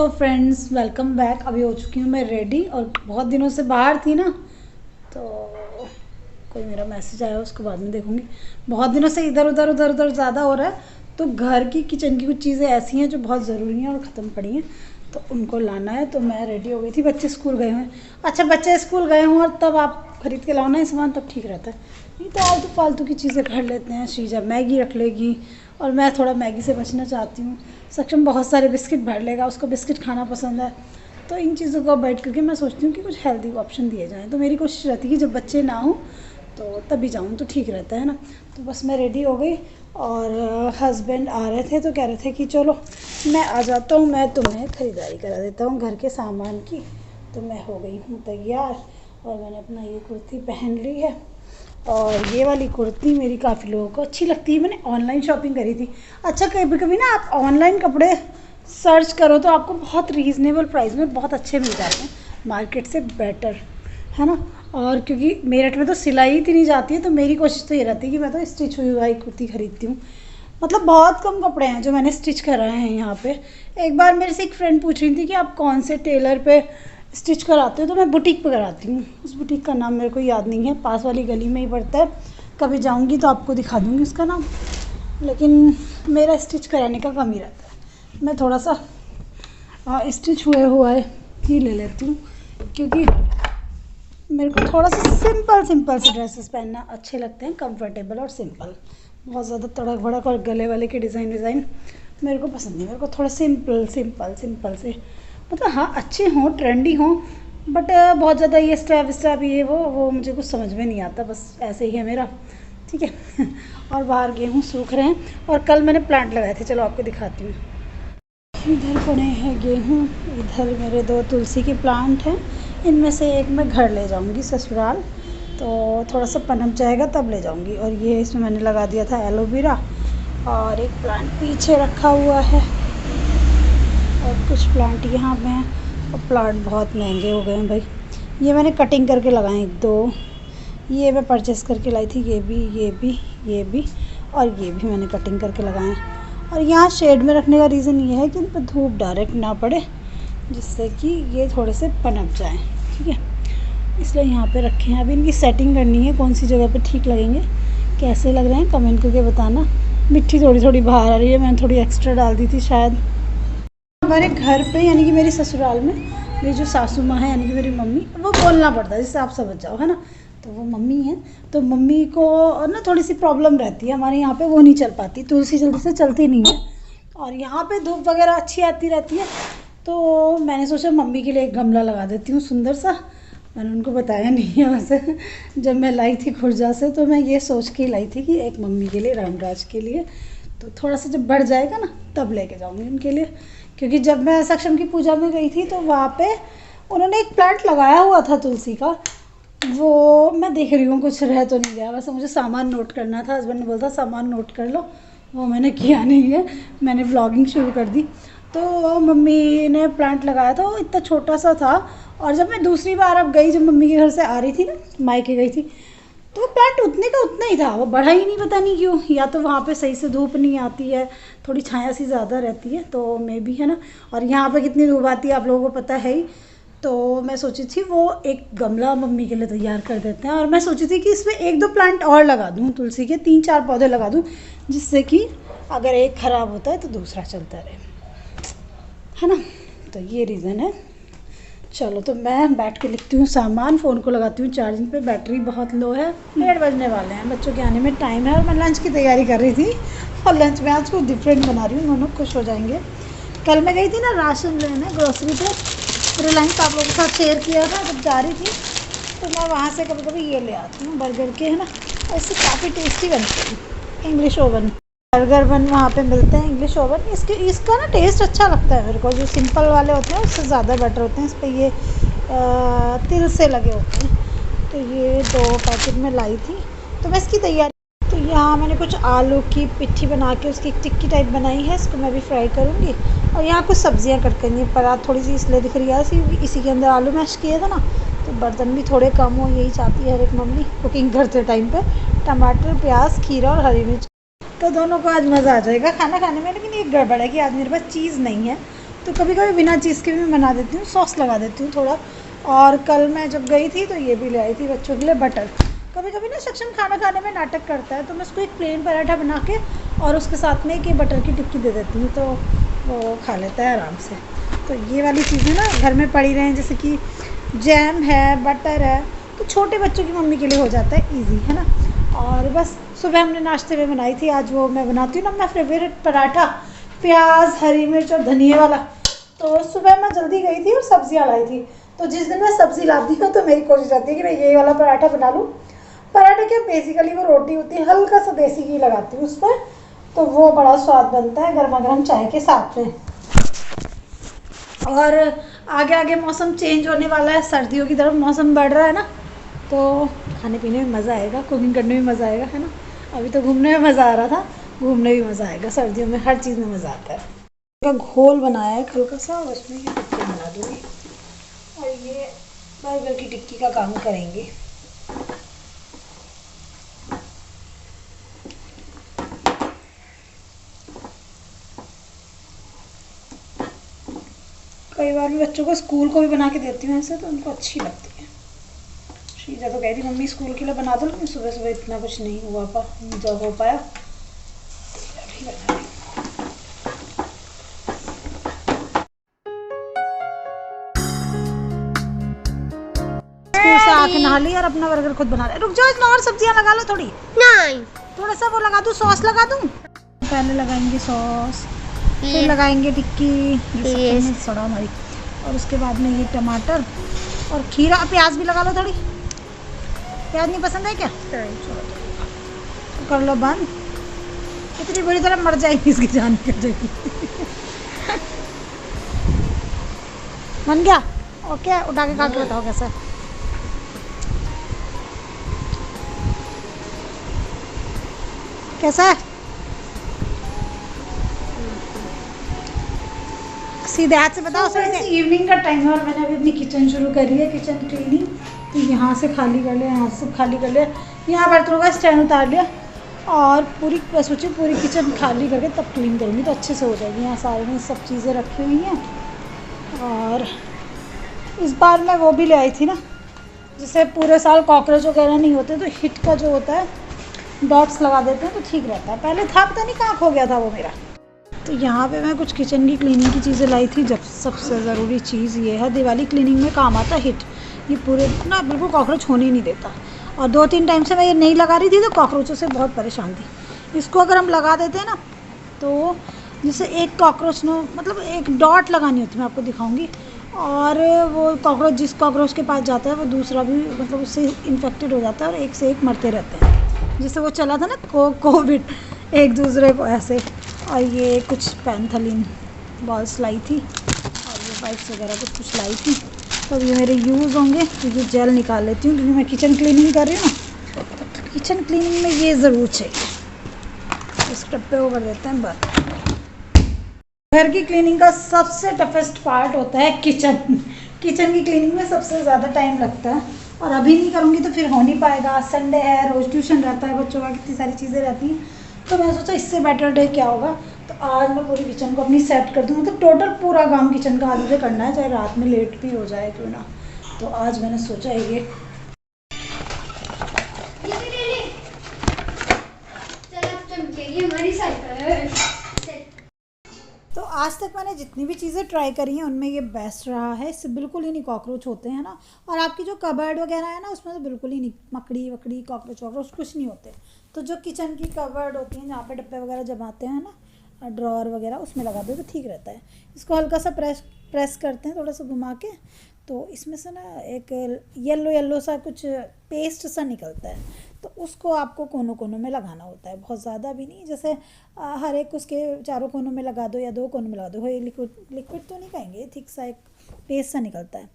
तो friends welcome back. अभी हो चुकी हूँ मैं रेडी और बहुत दिनों से बाहर थी ना, तो कोई मेरा मैसेज आया उसको बाद में देखूँगी। बहुत दिनों से इधर उधर ज़्यादा हो रहा है, तो घर की किचन की कुछ चीज़ें ऐसी हैं जो बहुत ज़रूरी हैं और ख़त्म पड़ी हैं, तो उनको लाना है। तो मैं रेडी हो गई थी, बच्चे स्कूल गए हुए हैं। अच्छा, बच्चे स्कूल गए हों और तब आप ख़रीद के लाओ ना ये सामान, तब ठीक रहता है। नहीं तो आलतू फालतू की चीज़ें घर लेते हैं। श्रीजा मैगी रख लेगी और मैं थोड़ा मैगी से बचना चाहती हूँ। सक्षम बहुत सारे बिस्किट भर लेगा, उसको बिस्किट खाना पसंद है। तो इन चीज़ों को बैठ करके मैं सोचती हूँ कि कुछ हेल्दी ऑप्शन दिए जाएँ। तो मेरी कोशिश रहती है कि जब बच्चे ना हों तो तभी जाऊँ तो ठीक रहता है ना। तो बस मैं रेडी हो गई और हस्बैंड आ रहे थे तो कह रहे थे कि चलो मैं आ जाता हूँ, मैं तुम्हें ख़रीदारी करा देता हूँ घर के सामान की। तो मैं हो गई हूँ तैयार और मैंने अपना ये कुर्ती पहन ली है। और ये वाली कुर्ती मेरी काफ़ी लोगों को अच्छी लगती है। मैंने ऑनलाइन शॉपिंग करी थी। अच्छा, कभी कभी ना आप ऑनलाइन कपड़े सर्च करो तो आपको बहुत रीज़नेबल प्राइस में बहुत अच्छे मिल जाते हैं, मार्केट से बेटर, है ना। और क्योंकि मेरठ में तो सिलाई इतनी नहीं जाती है, तो मेरी कोशिश तो ये रहती है कि मैं तो स्टिच हुई हुई कुर्ती खरीदती हूँ। मतलब बहुत कम कपड़े हैं जो मैंने स्टिच कराए हैं यहाँ पे। एक बार मेरे से एक फ्रेंड पूछ रही थी कि आप कौन से टेलर पे स्टिच कराते हो, तो मैं बुटीक पे कराती हूँ। उस बुटीक का नाम मेरे को याद नहीं है, पास वाली गली में ही पड़ता है। कभी जाऊँगी तो आपको दिखा दूँगी उसका नाम। लेकिन मेरा स्टिच कराने का कम ही रहता है। मैं थोड़ा सा स्टिच हुआ ही ले लेती हूँ, क्योंकि मेरे को थोड़ा सा सिंपल से ड्रेसेस पहनना अच्छे लगते हैं, कंफर्टेबल और सिंपल। बहुत ज़्यादा तड़क भड़क और गले वाले के डिज़ाइन मेरे को पसंद नहीं। मेरे को थोड़ा सिंपल से, मतलब हाँ अच्छे हों, ट्रेंडी हों, बट बहुत ज़्यादा ये स्टेप ये वो मुझे कुछ समझ में नहीं आता। बस ऐसे ही है मेरा, ठीक है। और बाहर गेहूँ सूख रहे हैं और कल मैंने प्लांट लगाए थे, चलो आपको दिखाती हूँ। इधर पड़े हैं गेहूँ, इधर मेरे 2 तुलसी के प्लांट हैं। इनमें से एक मैं घर ले जाऊँगी ससुराल, तो थोड़ा सा पनप जाएगा तब ले जाऊँगी। और ये इसमें मैंने लगा दिया था एलोवेरा, और एक प्लांट पीछे रखा हुआ है और कुछ प्लांट यहाँ पे हैं। और प्लांट बहुत महंगे हो गए हैं भाई। ये मैंने कटिंग करके लगाए 2, ये मैं परचेस करके लाई थी। ये भी और ये भी मैंने कटिंग करके लगाए। और यहाँ शेड में रखने का रीज़न ये है कि इन पर धूप डायरेक्ट ना पड़े, जिससे कि ये थोड़े से पनप जाएँ, ठीक है। इसलिए यहाँ पे रखे हैं। अभी इनकी सेटिंग करनी है, कौन सी जगह पे ठीक लगेंगे, कैसे लग रहे हैं, कमेंट करके बताना। मिट्टी थोड़ी बाहर आ रही है, मैंने थोड़ी एक्स्ट्रा डाल दी थी शायद। हमारे घर पे यानी कि मेरी ससुराल में मेरी जो सासू माँ है यानी कि मेरी मम्मी, वो बोलना पड़ता है जिससे आप समझ जाओ, है ना। तो वो मम्मी है, तो मम्मी को ना थोड़ी सी प्रॉब्लम रहती है। हमारे यहाँ पे वो नहीं चल पाती, तुलसी जल्दी से चलती नहीं है। और यहाँ पे धूप वगैरह अच्छी आती रहती है, तो मैंने सोचा मम्मी के लिए एक गमला लगा देती हूँ सुंदर सा। मैंने उनको बताया नहीं है वैसे। जब मैं लाई थी खुर्जा से तो मैं ये सोच के लाई थी कि एक मम्मी के लिए, रामराज के लिए। तो थोड़ा सा जब बढ़ जाएगा ना तब लेके जाऊँगी उनके लिए। क्योंकि जब मैं सक्षम की पूजा में गई थी तो वहाँ पे उन्होंने एक प्लांट लगाया हुआ था तुलसी का। वो मैं देख रही हूँ कुछ रह तो नहीं गया। वैसे मुझे सामान नोट करना था, हस्बैंड ने बोला था सामान नोट कर लो, वो मैंने किया नहीं है। मैंने व्लॉगिंग शुरू कर दी। तो मम्मी ने प्लांट लगाया था, वो इतना छोटा सा था। और जब मैं दूसरी बार अब गई, जब मम्मी के घर से आ रही थी ना, मायके गई थी, तो वो प्लांट उतने का उतना ही था, वो बढ़ा ही नहीं, पता नहीं क्यों। या तो वहाँ पे सही से धूप नहीं आती है, थोड़ी छाया सी ज़्यादा रहती है, तो मे भी, है ना। और यहाँ पे कितनी धूप आती है आप लोगों को पता है ही। तो मैं सोची थी वो एक गमला मम्मी के लिए तैयार कर देते हैं। और मैं सोची थी कि इसमें 1-2 प्लांट और लगा दूँ, तुलसी के 3-4 पौधे लगा दूँ, जिससे कि अगर एक ख़राब होता है तो दूसरा चलता रहे, है ना। तो ये रीज़न है। चलो, तो मैं बैठ के लिखती हूँ सामान, फ़ोन को लगाती हूँ चार्जिंग पे, बैटरी बहुत लो है। 1:30 बजने वाले हैं, बच्चों के आने में टाइम है। और मैं लंच की तैयारी कर रही थी, और लंच में आज कुछ डिफरेंट बना रही हूँ, दोनों खुश हो जाएंगे। कल मैं गई थी ना राशन लेने ग्रोसरी पे, रिलायंस आप लोगों के साथ शेयर किया था। जब जा रही थी तो मैं वहाँ से कभी कभी ये ले आती हूँ बर्गर के, है ना। और इससे काफ़ी टेस्टी बनते हैं। इंग्लिश ओवन बर्गर बन वहाँ पे मिलते हैं, इंग्लिश ओवन। इसका ना टेस्ट अच्छा लगता है मेरे को। जो सिंपल वाले होते हैं उससे ज़्यादा बेटर होते हैं। इस पर ये तिल से लगे होते हैं। तो ये 2 पैकेट में लाई थी, तो मैं इसकी तैयारी। तो यहाँ मैंने कुछ आलू की पिट्ठी बना के उसकी एक टिक्की टाइप बनाई है, इसको मैं भी फ्राई करूँगी। और यहाँ कुछ सब्जियाँ कट करनी है। परात थोड़ी सी इसलिए दिख रही है, इसी के अंदर आलू मैश किए थे ना, तो बर्तन भी थोड़े कम हो, यही चाहती है हर एक मम्मी कुकिंग करते टाइम पे। टमाटर, प्याज, खीरा और हरी मिर्च, तो दोनों को आज मज़ा आ जाएगा खाना खाने में। लेकिन एक गड़बड़ है कि आज मेरे पास चीज़ नहीं है, तो कभी कभी बिना चीज़ के भी मैं बना देती हूँ, सॉस लगा देती हूँ थोड़ा। और कल मैं जब गई थी तो ये भी ले आई थी बच्चों के लिए बटर। कभी कभी ना सक्षम खाना खाने में नाटक करता है, तो मैं उसको एक प्लेन पराठा बना के और उसके साथ में एक ये बटर की टिक्की दे देती हूँ, तो वो खा लेता है आराम से। तो ये वाली चीज़ें ना घर में पड़ी रहें, जैसे कि जैम है, बटर है, तो छोटे बच्चों की मम्मी के लिए हो जाता है ईजी, है ना। और बस सुबह हमने नाश्ते में बनाई थी, आज वो मैं बनाती हूँ ना अपना फेवरेट पराठा, प्याज, हरी मिर्च और धनिया वाला। तो सुबह मैं जल्दी गई थी और सब्जियाँ लाई थी, तो जिस दिन मैं सब्ज़ी लाती हूँ तो मेरी कोशिश रहती है कि मैं यही वाला पराठा बना लूँ। पराठा क्या, बेसिकली वो रोटी होती है, हल्का सा देसी घी लगाती हूँ उस पर, तो वो बड़ा स्वाद बनता है गर्मा गर्म चाय के साथ में। और आगे आगे मौसम चेंज होने वाला है, सर्दियों की तरफ मौसम बढ़ रहा है ना, तो खाने पीने में मज़ा आएगा, कुकिंग करने में मज़ा आएगा, है ना। अभी तो घूमने में मज़ा आ रहा था, घूमने भी मज़ा आएगा, सर्दियों में हर चीज़ में मज़ा आता है। का घोल बनाया है हल्का सा, उसमें ये टिक्की बना दूँगी और ये बर्गर की टिक्की का काम करेंगे। कई बार मैं बच्चों को स्कूल को भी बना के देती हूँ ऐसे, तो उनको अच्छी लगती है। श्रीजा तो कह रही मम्मी स्कूल के लिए बना दो, लेकिन सुबह सुबह इतना कुछ नहीं हुआ जब हो पाया तो अभी बना रही। स्कूल से आके नहा ली और अपना बर्गर खुद बना रहे। रुक जाओ, इसमें और सब्जियां लगा लो थोड़ी। नहीं, थोड़ा सा वो लगा दूँ, सॉस लगा दूँ। पहले लगाएंगे सॉस, फिर लगाएंगे टिक्की जो सड़ा हमारी, और उसके बाद में ये टमाटर और खीरा, प्याज भी लगा लो थोड़ी। प्याज नहीं पसंद है क्या? चलो तो कर लो बंद। इतनी बुरी तरह मर जाएगी, इसकी जान निकल जाएगी। बन गया? ओके, उठा के खा के बताओ कैसा है। कैसा है? सीधे हाथ से बताओ। इवनिंग का टाइम है और मैंने अभी अपनी किचन शुरू करी है, किचन क्लीनिंग। तो यहाँ से खाली कर लिया, यहाँ से खाली कर लिया, यहाँ बर्तनों का स्टैंड उतार लिया और पूरी सोची पूरी किचन खाली करके तब क्लीन करूँगी तो अच्छे से हो जाएगी। यहाँ सारे में सब चीज़ें रखी हुई हैं। और इस बार मैं वो भी ले आई थी ना, जिससे पूरे साल कॉकरोच वगैरह नहीं होते, तो हिट का जो होता है डॉट्स लगा देते हैं तो ठीक रहता है। पहले था पता नहीं कहाँ खो गया था वो मेरा। तो यहाँ पे मैं कुछ किचन की क्लीनिंग की चीज़ें लाई थी। जब सबसे ज़रूरी चीज़ ये है, दिवाली क्लीनिंग में काम आता है हिट। ये पूरे ना बिल्कुल कॉकरोच होने ही नहीं देता, और 2-3 टाइम से मैं ये नहीं लगा रही थी तो कॉकरोचों से बहुत परेशान थी। इसको अगर हम लगा देते हैं ना, तो जैसे एक कॉकरोच नो मतलब एक डॉट लगानी होती है, मैं आपको दिखाऊंगी। और वो कॉकरोच जिस कॉकरोच के पास जाता है वो दूसरा भी मतलब उससे इन्फेक्टेड हो जाता है और एक से एक मरते रहते हैं। जिससे वो चला था ना कोविड, एक दूसरे को ऐसे। और ये कुछ पैंथलिन बॉल्स लाई थी और ये वाइप्स वगैरह कुछ लाई थी, तो ये मेरे यूज़ होंगे। तो ये जेल निकाल लेती हूँ क्योंकि मैं किचन क्लीनिंग कर रही हूँ ना, तो किचन क्लीनिंग में ये ज़रूर चाहिए। इस टप पे वो कर देते हैं बंद। घर की क्लीनिंग का सबसे टफेस्ट पार्ट होता है किचन। किचन की क्लीनिंग में सबसे ज़्यादा टाइम लगता है, और अभी नहीं करूँगी तो फिर हो नहीं पाएगा। संडे है, रोज़ ट्यूशन रहता है बच्चों का, कितनी सारी चीज़ें रहती हैं। तो मैं सोचा इससे बेटर डे क्या होगा, तो आज मैं पूरी किचन को अपनी सेट कर दूँगी। तो टोटल पूरा काम किचन का आज मुझे करना है, चाहे रात में लेट भी हो जाए क्यों ना। तो आज मैंने सोचा ये तो आज तक मैंने जितनी भी चीज़ें ट्राई करी हैं उनमें ये बेस्ट रहा है। इससे बिल्कुल ही नहीं कॉकरोच होते हैं ना, और आपकी जो कबर्ड वगैरह है ना उसमें तो बिल्कुल ही नहीं मकड़ी वकड़ी कॉकरोच वॉकरोच कुछ नहीं होते। तो जो किचन की कबर्ड होती हैं जहाँ पे डब्बे वगैरह जमाते हैं ना, ड्रॉर वगैरह, उसमें लगा दो तो ठीक रहता है। इसको हल्का सा प्रेस करते हैं थोड़ा सा घुमा के, तो इसमें से ना एक येलो सा कुछ पेस्ट सा निकलता है। तो उसको आपको कोनों कोनों में लगाना होता है, बहुत ज़्यादा भी नहीं, जैसे हर एक उसके चारों कोनों में लगा दो या 2 कोनों में लगा दो। ये लिक्विड तो नहीं कहेंगे, थिक सा एक पेस्ट सा निकलता है।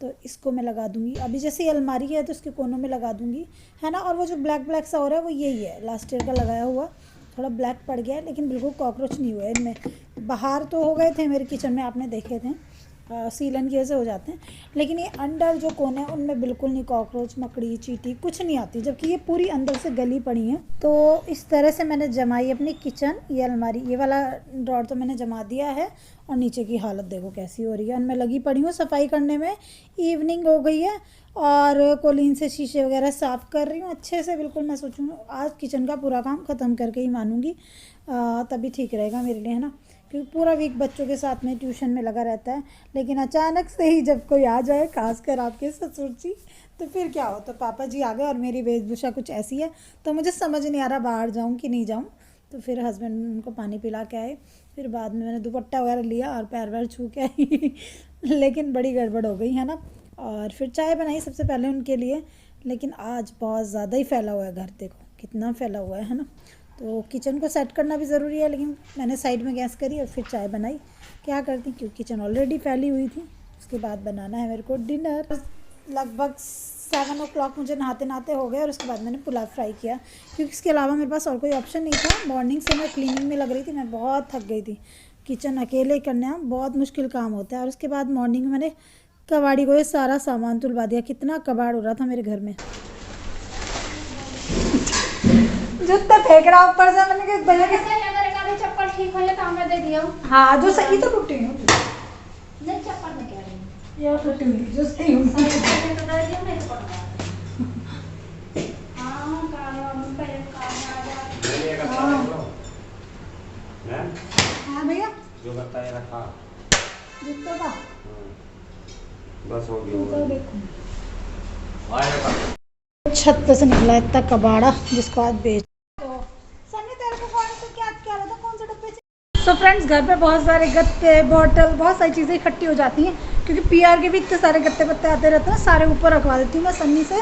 तो इसको मैं लगा दूंगी। अभी जैसे ये अलमारी है तो इसके कोनों में लगा दूंगी, है ना। और वो जो ब्लैक सा हो रहा है वो यही है, लास्ट ईयर का लगाया हुआ, थोड़ा ब्लैक पड़ गया है लेकिन बिल्कुल कॉकरोच नहीं हुआ है इनमें। बाहर तो हो गए थे मेरे किचन में, आपने देखे थे, सीलन की वजह से हो जाते हैं, लेकिन ये अंदर जो कोने हैं उनमें बिल्कुल नहीं कॉकरोच, मकड़ी, चींटी कुछ नहीं आती, जबकि ये पूरी अंदर से गली पड़ी है। तो इस तरह से मैंने जमाई अपनी किचन। ये अलमारी, ये वाला ड्रॉर तो मैंने जमा दिया है, और नीचे की हालत देखो कैसी हो रही है। और मैं लगी पड़ी हूँ सफाई करने में। इवनिंग हो गई है और कोलीन से शीशे वगैरह साफ़ कर रही हूँ अच्छे से। बिल्कुल मैं सोचूँ आज किचन का पूरा काम ख़त्म करके ही मानूँगी, तभी ठीक रहेगा मेरे लिए, है ना, क्योंकि पूरा वीक बच्चों के साथ में ट्यूशन में लगा रहता है। लेकिन अचानक से ही जब कोई आ जाए, खासकर आपके ससुर जी, तो फिर क्या हो। तो पापा जी आ गए और मेरी वेशभूषा कुछ ऐसी है, तो मुझे समझ नहीं आ रहा बाहर जाऊँ कि नहीं जाऊँ। तो फिर हस्बैंड उनको पानी पिला के आए, फिर बाद में मैंने दुपट्टा वगैरह लिया और पैर वैर छू के आई लेकिन बड़ी गड़बड़ हो गई, है ना। और फिर चाय बनाई सबसे पहले उनके लिए, लेकिन आज बहुत ज़्यादा ही फैला हुआ है घर, देखो कितना फैला हुआ है ना। तो किचन को सेट करना भी ज़रूरी है, लेकिन मैंने साइड में गैस करी और फिर चाय बनाई। क्या करती, क्योंकि किचन ऑलरेडी फैली हुई थी। उसके बाद बनाना है मेरे को डिनर। लगभग 7 o'clock मुझे नहाते नहाते हो गए, और उसके बाद मैंने पुलाव फ्राई किया, क्योंकि इसके अलावा मेरे पास और कोई ऑप्शन नहीं था। मॉर्निंग से मैं क्लीनिंग में लग रही थी, मैं बहुत थक गई थी। किचन अकेले करना बहुत मुश्किल काम होता है। और उसके बाद मॉर्निंग में मैंने कबाड़ी को ये सारा सामान तुलवा दिया। कितना कबाड़ हो रहा था मेरे घर में। जूता फेंक रहा ऊपर से, मैंने कहा भैया के चप्पल ठीक हो जाए तो हमें दे दिया। हाँ, जो सही तो टूटी हूँ नहीं, चप्पल में कह रही हूँ ये टूटी हुई जो सही हूँ। हाँ भैया, जो बताया रखा जूता का बस हो गया। तो देखो छत पे से निकला इतना कबाड़ा, जिसको आज बेच। सो फ्रेंड्स, घर पे बहुत सारे गत्ते, बॉटल, बहुत सारी चीज़ें इकट्ठी हो जाती हैं, क्योंकि पीआर के भी इतने सारे गत्ते पत्ते आते रहते हैं। सारे ऊपर रखवा देती हूँ मैं सन्नी से।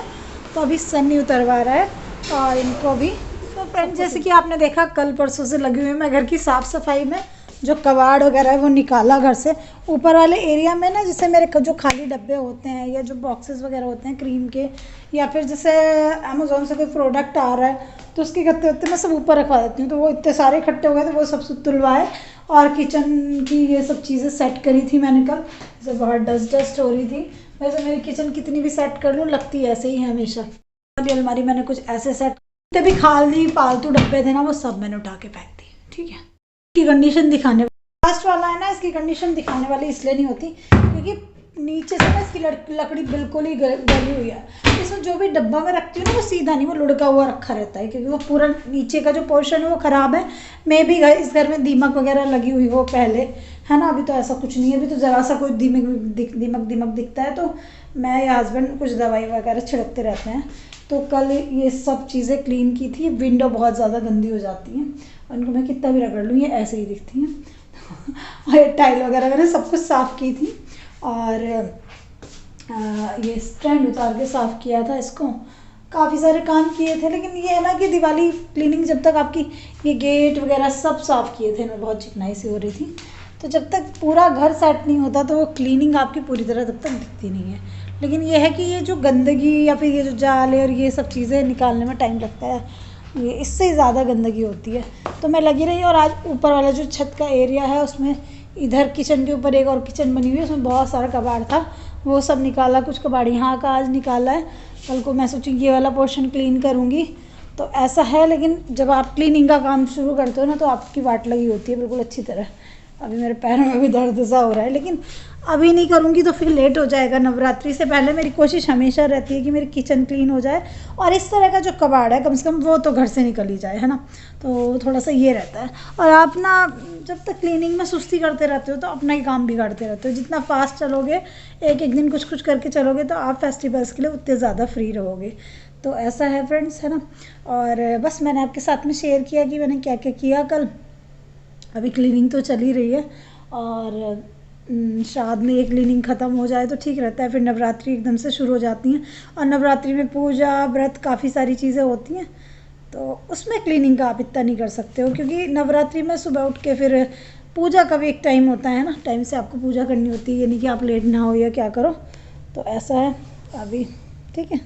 तो अभी सन्नी उतरवा रहा है और इनको भी। तो फ्रेंड्स, जैसे कि आपने देखा कल परसों से लगी हुई है मैं घर की साफ़ सफाई में। जो कबाड़ वगैरह है वो निकाला घर से। ऊपर वाले एरिया में ना, जैसे मेरे जो खाली डब्बे होते हैं या जो बॉक्सेस वगैरह होते हैं क्रीम के, या फिर जैसे अमेज़ोन से कोई प्रोडक्ट आ रहा है तो उसके गत्ते वत्ते मैं सब ऊपर रखवा देती हूँ। तो वो इतने सारे इकट्ठे हो गए थे, वो सब तुलवाए। और किचन की ये सब चीज़ें सेट करी थी मैंने कल, जैसे बहुत डस्ट हो रही थी। वैसे मेरी किचन कितनी भी सेट कर लूँ लगती ऐसे ही है हमेशा। वाली अलमारी मैंने कुछ ऐसे सेट, जितने भी खाली फालतू डब्बे थे ना वो सब मैंने उठा के फेंक दिए। ठीक है, इसकी कंडीशन दिखाने, लास्ट वाला है ना, इसकी कंडीशन दिखाने वाली इसलिए नहीं होती क्योंकि नीचे से ना इसकी लकड़ी बिल्कुल ही गली हुई है। इसमें जो भी डब्बा में रखती हूँ ना वो सीधा नहीं, वो लुढ़का हुआ रखा रहता है, क्योंकि वो पूरा नीचे का जो पोर्शन है वो ख़राब है। मे भी इस घर में दीमक वगैरह लगी हुई हो पहले, है ना। अभी तो ऐसा कुछ नहीं है, अभी तो ज़रा सा कोई दीमक दिखता है तो मैं या हस्बैंड कुछ दवाई वगैरह छिड़कते रहते हैं। तो कल ये सब चीज़ें क्लीन की थी। विंडो बहुत ज़्यादा गंदी हो जाती हैं और इनको मैं कितना भी रगड़ लूँ ये ऐसे ही दिखती हैं और टाइल वगैरह मैंने सब कुछ साफ़ की थी। और ये स्टैंड उतार के साफ़ किया था इसको। काफ़ी सारे काम किए थे, लेकिन ये है ना कि दिवाली क्लीनिंग जब तक आपकी ये गेट वगैरह सब साफ़ किए थे, मैं बहुत चिकनाई सी हो रही थी। तो जब तक पूरा घर सेट नहीं होता तो वो क्लीनिंग आपकी पूरी तरह तब तक दिखती नहीं है। लेकिन ये है कि ये जो गंदगी या फिर ये जो जाल और ये सब चीज़ें निकालने में टाइम लगता है, ये इससे ज़्यादा गंदगी होती है। तो मैं लगी रही। और आज ऊपर वाला जो छत का एरिया है उसमें इधर किचन के ऊपर एक और किचन बनी हुई है, उसमें बहुत सारा कबाड़ था, वो सब निकाला। कुछ कबाड़ यहाँ का आज निकाला है, कल को मैं सोचूँ ये वाला पोर्शन क्लीन करूँगी। तो ऐसा है, लेकिन जब आप क्लीनिंग का काम शुरू करते हो ना तो आपकी वाट लगी होती है बिल्कुल अच्छी तरह। अभी मेरे पैरों में भी दर्द सा हो रहा है, लेकिन अभी नहीं करूँगी तो फिर लेट हो जाएगा। नवरात्रि से पहले मेरी कोशिश हमेशा रहती है कि मेरी किचन क्लीन हो जाए, और इस तरह का जो कबाड़ है कम से कम वो तो घर से निकल ही जाए, है ना। तो थोड़ा सा ये रहता है। और आप ना जब तक क्लीनिंग में सुस्ती करते रहते हो तो अपना ही काम बिगाड़ते रहते हो। जितना फास्ट चलोगे, एक दिन कुछ करके चलोगे, तो आप फेस्टिवल्स के लिए उतने ज़्यादा फ्री रहोगे। तो ऐसा है फ्रेंड्स, है ना। और बस मैंने आपके साथ में शेयर किया कि मैंने क्या क्या किया कल। अभी क्लीनिंग तो चल ही रही है, और श्राद्ध में ये क्लीनिंग ख़त्म हो जाए तो ठीक रहता है। फिर नवरात्रि एकदम से शुरू हो जाती हैं, और नवरात्रि में पूजा व्रत काफ़ी सारी चीज़ें होती हैं, तो उसमें क्लीनिंग का आप इतना नहीं कर सकते हो, क्योंकि नवरात्रि में सुबह उठ के फिर पूजा का भी एक टाइम होता है ना, टाइम से आपको पूजा करनी होती है, ये नहीं कि आप लेट ना हो या क्या करो। तो ऐसा है अभी, ठीक है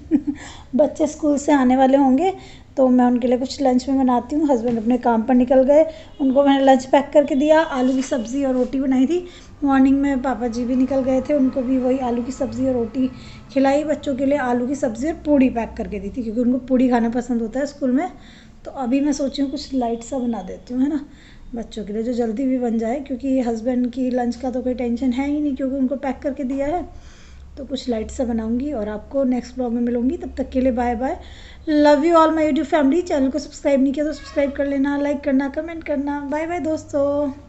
बच्चे स्कूल से आने वाले होंगे तो मैं उनके लिए कुछ लंच में बनाती हूँ। हस्बैंड अपने काम पर निकल गए, उनको मैंने लंच पैक करके दिया। आलू की सब्ज़ी और रोटी बनाई थी, मॉर्निंग में पापा जी भी निकल गए थे, उनको भी वही आलू की सब्ज़ी और रोटी खिलाई। बच्चों के लिए आलू की सब्ज़ी और पूड़ी पैक करके दी थी, क्योंकि उनको पूड़ी खाना पसंद होता है स्कूल में। तो अभी मैं सोची हूँ कुछ लाइट सा बना देती हूँ, है ना, बच्चों के लिए, जो जल्दी भी बन जाए, क्योंकि हस्बैंड की लंच का तो कोई टेंशन है ही नहीं, क्योंकि उनको पैक करके दिया है। तो कुछ लाइट सा बनाऊंगी और आपको नेक्स्ट ब्लॉग में मिलूंगी। तब तक के लिए bye bye, love you all my YouTube family. Channel को सब्सक्राइब नहीं किया तो सब्सक्राइब कर लेना, लाइक करना, कमेंट करना। बाय बाय दोस्तों।